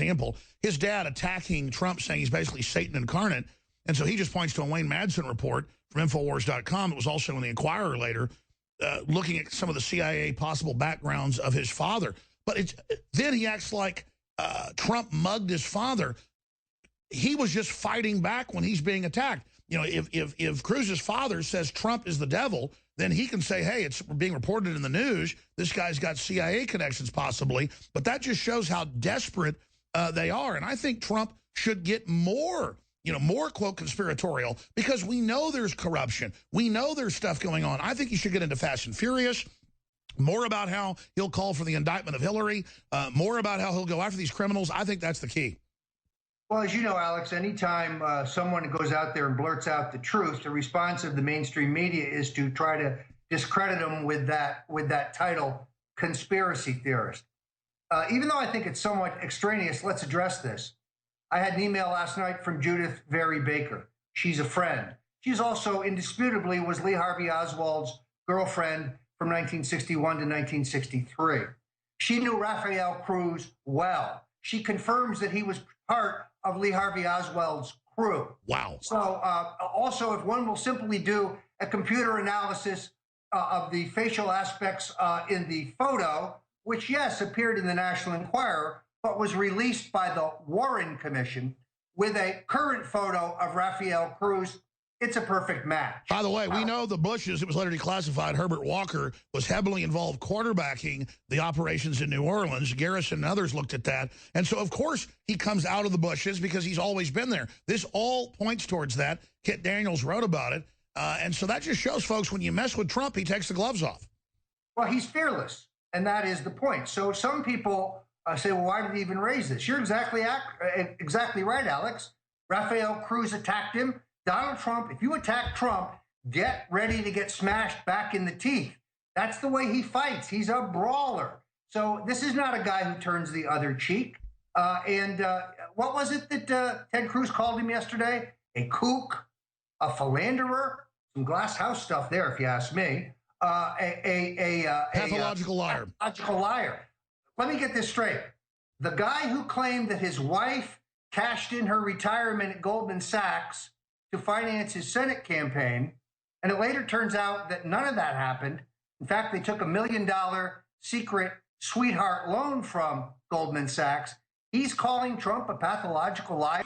example, his dad attacking Trump, saying he's basically Satan incarnate. And so he just points to a Wayne Madsen report from Infowars.com. It was also in the Inquirer later, looking at some of the CIA possible backgrounds of his father. But then he acts like Trump mugged his father. He was just fighting back when he's being attacked. You know, if Cruz's father says Trump is the devil, then he can say, hey, it's being reported in the news. This guy's got CIA connections possibly. But that just shows how desperate they are. And I think Trump should get more, more, quote, conspiratorial, because we know there's corruption. We know there's stuff going on. I think he should get into Fast and Furious, more about how he'll call for the indictment of Hillary, more about how he'll go after these criminals. I think that's the key. Well, as you know, Alex, anytime someone goes out there and blurts out the truth, the response of the mainstream media is to try to discredit them with that title, conspiracy theorist. Even though I think it's somewhat extraneous, let's address this. I had an email last night from Judith Very Baker. She's a friend. She's also indisputably was Lee Harvey Oswald's girlfriend from 1961 to 1963. She knew Rafael Cruz well. She confirms that he was part of Lee Harvey Oswald's crew. Wow. So also, if one will simply do a computer analysis of the facial aspects in the photo, which, yes, appeared in the National Enquirer, but was released by the Warren Commission with a current photo of Rafael Cruz, it's a perfect match. By the way, we know the Bushes, it was later declassified, Herbert Walker was heavily involved quarterbacking the operations in New Orleans. Garrison and others looked at that. And so, of course, he comes out of the Bushes because he's always been there. This all points towards that. Kit Daniels wrote about it. And so that just shows, folks, when you mess with Trump, he takes the gloves off. Well, he's fearless, and that is the point. So some people say, well, why did he even raise this? You're exactly right, Alex. Rafael Cruz attacked him. Donald Trump, if you attack Trump, get ready to get smashed back in the teeth. That's the way he fights. He's a brawler. So this is not a guy who turns the other cheek. What was it that Ted Cruz called him yesterday? A kook, a philanderer, some glass house stuff there, if you ask me. Pathological liar. Pathological liar. Let me get this straight. The guy who claimed that his wife cashed in her retirement at Goldman Sachs to finance his Senate campaign, and it later turns out that none of that happened. In fact, they took $1 million secret sweetheart loan from Goldman Sachs. He's calling Trump a pathological liar.